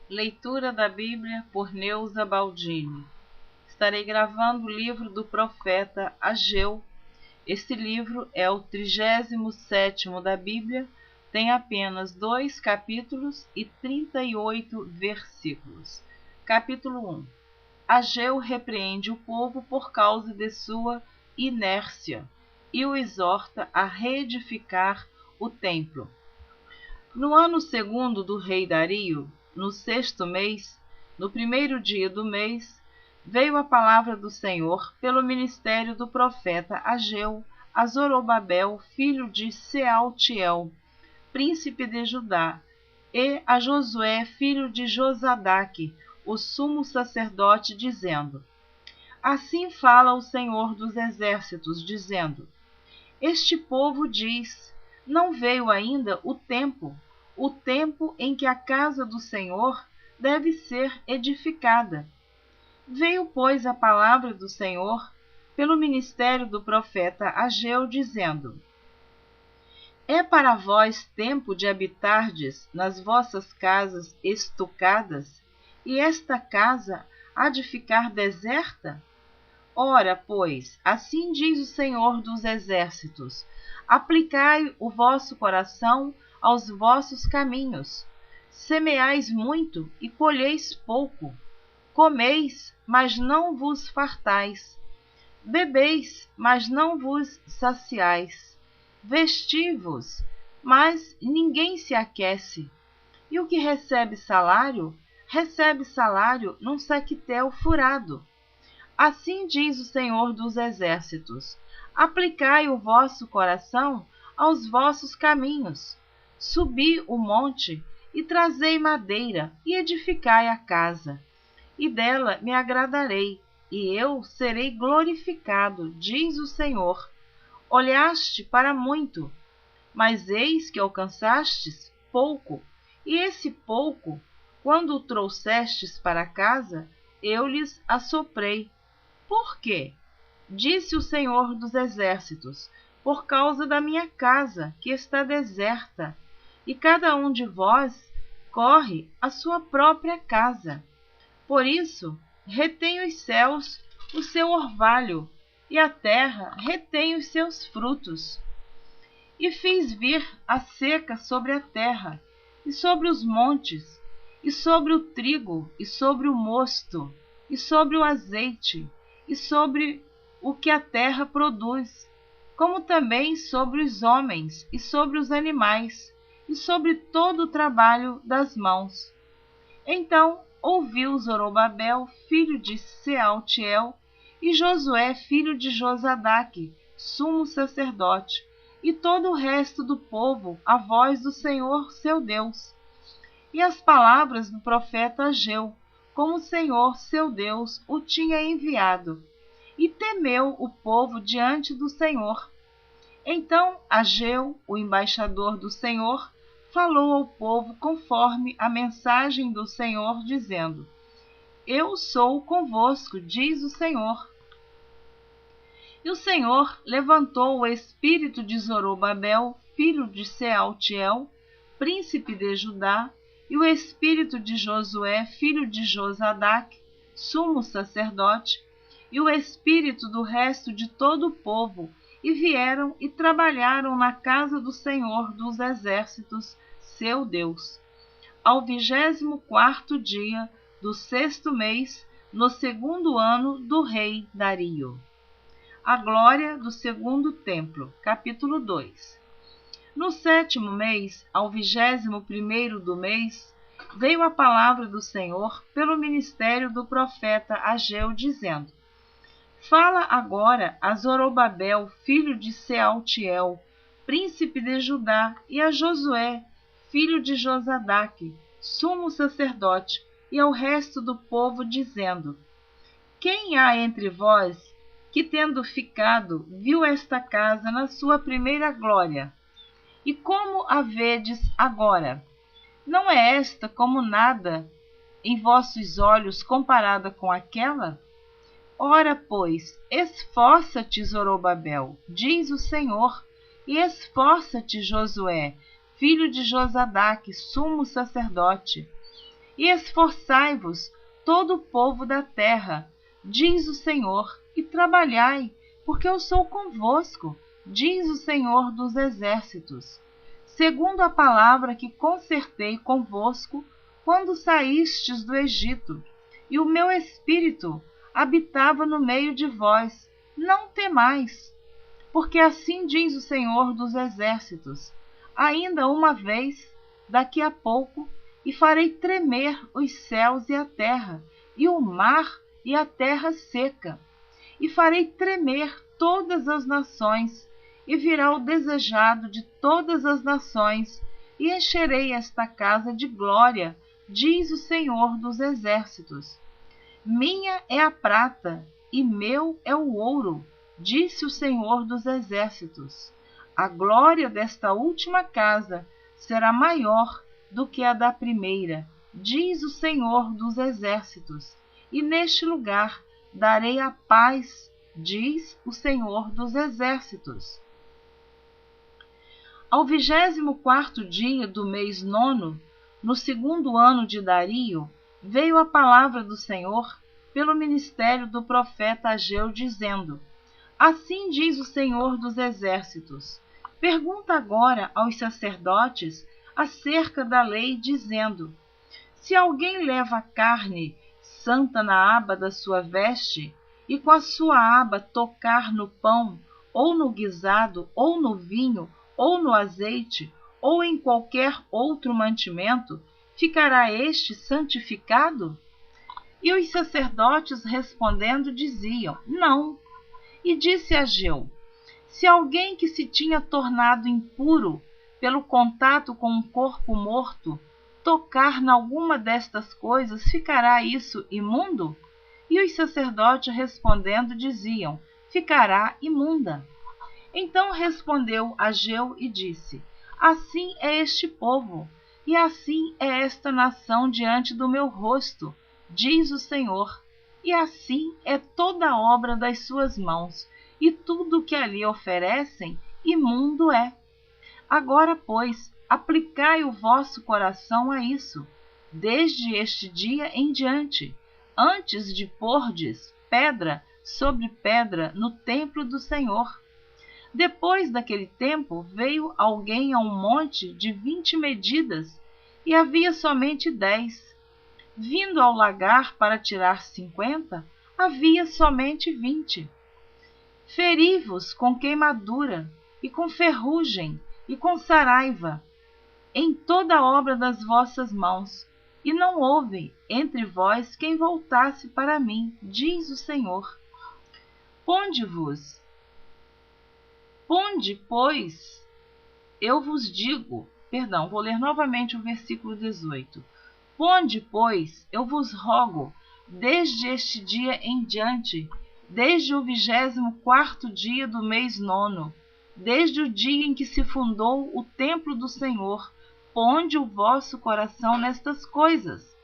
Leitura da Bíblia por Neuza Baldini. Estarei gravando o livro do profeta Ageu. Este livro é o 37º da Bíblia, tem apenas 2 capítulos e 38 versículos. Capítulo 1. Ageu repreende o povo por causa de sua inércia e o exorta a reedificar o templo. No ano segundo do rei Dario, no 6º mês, no 1º dia do mês, veio a palavra do Senhor pelo ministério do profeta Ageu a Zorobabel, filho de Sealtiel, príncipe de Judá, e a Josué, filho de Josadaque, o sumo sacerdote, dizendo: Assim fala o Senhor dos exércitos, dizendo: Este povo diz: Não veio ainda o tempo em que a casa do Senhor deve ser edificada. Veio, pois, a palavra do Senhor pelo ministério do profeta Ageu, dizendo: É para vós tempo de habitardes nas vossas casas estucadas, e esta casa há de ficar deserta? Ora, pois, assim diz o Senhor dos exércitos: Aplicai o vosso coração aos vossos caminhos. Semeais muito e colheis pouco. Comeis, mas não vos fartais. Bebeis, mas não vos saciais. Vesti-vos, mas ninguém se aquece. E o que recebe salário num sequitel furado. Assim diz o Senhor dos exércitos: Aplicai o vosso coração aos vossos caminhos. Subi o monte e trazei madeira e edificai a casa. E dela me agradarei, e eu serei glorificado, diz o Senhor. Olhaste para muito, mas eis que alcançastes pouco, e esse pouco, quando o trouxestes para casa, eu lhes assoprei. Por quê? Disse o Senhor dos exércitos: Por causa da minha casa, que está deserta, e cada um de vós corre à sua própria casa. Por isso, retém os céus o seu orvalho, e a terra retém os seus frutos. E fiz vir a seca sobre a terra, e sobre os montes, e sobre o trigo, e sobre o mosto, e sobre o azeite, e sobre o que a terra produz, como também sobre os homens, e sobre os animais, e sobre todo o trabalho das mãos. Então ouviu Zorobabel, filho de Sealtiel, e Josué, filho de Josadaque, sumo sacerdote, e todo o resto do povo, a voz do Senhor seu Deus, e as palavras do profeta Ageu, como o Senhor seu Deus o tinha enviado. E temeu o povo diante do Senhor. Então Ageu, o embaixador do Senhor, falou ao povo conforme a mensagem do Senhor, dizendo: Eu sou convosco, diz o Senhor. E o Senhor levantou o espírito de Zorobabel, filho de Sealtiel, príncipe de Judá, e o espírito de Josué, filho de Josadaque, sumo sacerdote, e o espírito do resto de todo o povo, e vieram e trabalharam na casa do Senhor dos exércitos, seu Deus. Ao 24º dia do 6º mês, no 2º ano do rei Dario. A glória do segundo templo. Capítulo 2. No 7º mês, ao 21º do mês, veio a palavra do Senhor pelo ministério do profeta Ageu, dizendo: Fala agora a Zorobabel, filho de Sealtiel, príncipe de Judá, e a Josué, filho de Josadaque, sumo sacerdote, e ao resto do povo, dizendo: Quem há entre vós que, tendo ficado, viu esta casa na sua primeira glória? E como a vedes agora? Não é esta como nada em vossos olhos comparada com aquela? Ora, pois, esforça-te, Zorobabel, diz o Senhor, e esforça-te, Josué, filho de Josadaque, sumo sacerdote, e esforçai-vos todo o povo da terra, diz o Senhor, e trabalhai, porque eu sou convosco, diz o Senhor dos exércitos, segundo a palavra que concertei convosco quando saístes do Egito, e o meu espírito habitava no meio de vós. Não temais, porque assim diz o Senhor dos exércitos, ainda uma vez, daqui a pouco, e farei tremer os céus e a terra, e o mar e a terra seca, e farei tremer todas as nações, e virá o desejado de todas as nações, e encherei esta casa de glória, diz o Senhor dos exércitos. Minha é a prata, e meu é o ouro, disse o Senhor dos exércitos. A glória desta última casa será maior do que a da primeira, diz o Senhor dos exércitos. E neste lugar darei a paz, diz o Senhor dos exércitos. Ao 24º dia do mês 9, no 2º ano de Dario, veio a palavra do Senhor pelo ministério do profeta Ageu, dizendo: Assim diz o Senhor dos exércitos: Pergunta agora aos sacerdotes acerca da lei, dizendo: Se alguém leva carne santa na aba da sua veste, e com a sua aba tocar no pão, ou no guisado, ou no vinho, ou no azeite, ou em qualquer outro mantimento, ficará este santificado? E os sacerdotes respondendo diziam: Não. E disse Ageu: Se alguém que se tinha tornado impuro pelo contato com um corpo morto tocar nalguma destas coisas, ficará isso imundo? E os sacerdotes respondendo diziam: Ficará imunda. Então respondeu Ageu e disse: Assim é este povo, e assim é esta nação diante do meu rosto, diz o Senhor, e assim é toda a obra das suas mãos, e tudo o que ali oferecem, imundo é. Agora, pois, aplicai o vosso coração a isso, desde este dia em diante, antes de pordes pedra sobre pedra no templo do Senhor. Depois daquele tempo, veio alguém a um monte de 20 medidas, e havia somente 10. Vindo ao lagar para tirar 50, havia somente 20. Feri-vos com queimadura, e com ferrugem, e com saraiva, em toda a obra das vossas mãos, e não houve entre vós quem voltasse para mim, diz o Senhor. Ponde, pois, eu vos digo, vou ler novamente o versículo 18. Ponde, pois, eu vos rogo, desde este dia em diante, desde o 24º dia do mês 9, desde o dia em que se fundou o templo do Senhor, ponde o vosso coração nestas coisas.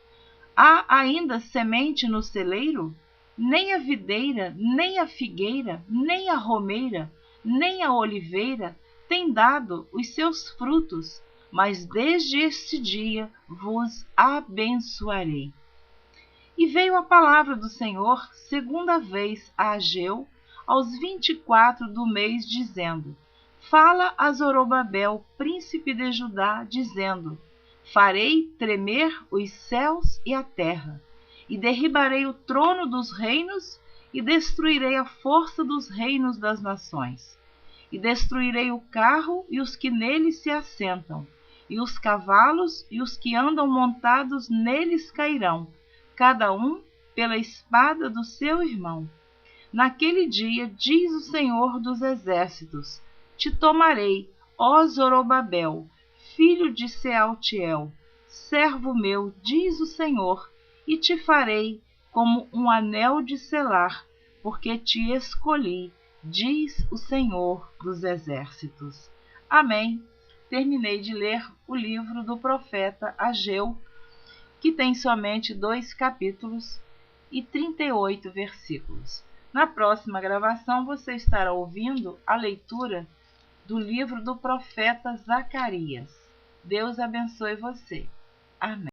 Há ainda semente no celeiro? Nem a videira, nem a figueira, nem a romeira, nem a oliveira tem dado os seus frutos, mas desde este dia vos abençoarei. E veio a palavra do Senhor segunda vez a Ageu, aos 24 do mês, dizendo: Fala a Zorobabel, príncipe de Judá, dizendo: Farei tremer os céus e a terra, e derribarei o trono dos reinos, e destruirei a força dos reinos das nações. E destruirei o carro e os que nele se assentam, e os cavalos e os que andam montados neles cairão, cada um pela espada do seu irmão. Naquele dia, diz o Senhor dos exércitos, te tomarei, ó Zorobabel, filho de Sealtiel, servo meu, diz o Senhor, e te farei como um anel de selar, porque te escolhi, diz o Senhor dos exércitos. Amém. Terminei de ler o livro do profeta Ageu, que tem somente 2 capítulos e 38 versículos. Na próxima gravação você estará ouvindo a leitura do livro do profeta Zacarias. Deus abençoe você. Amém.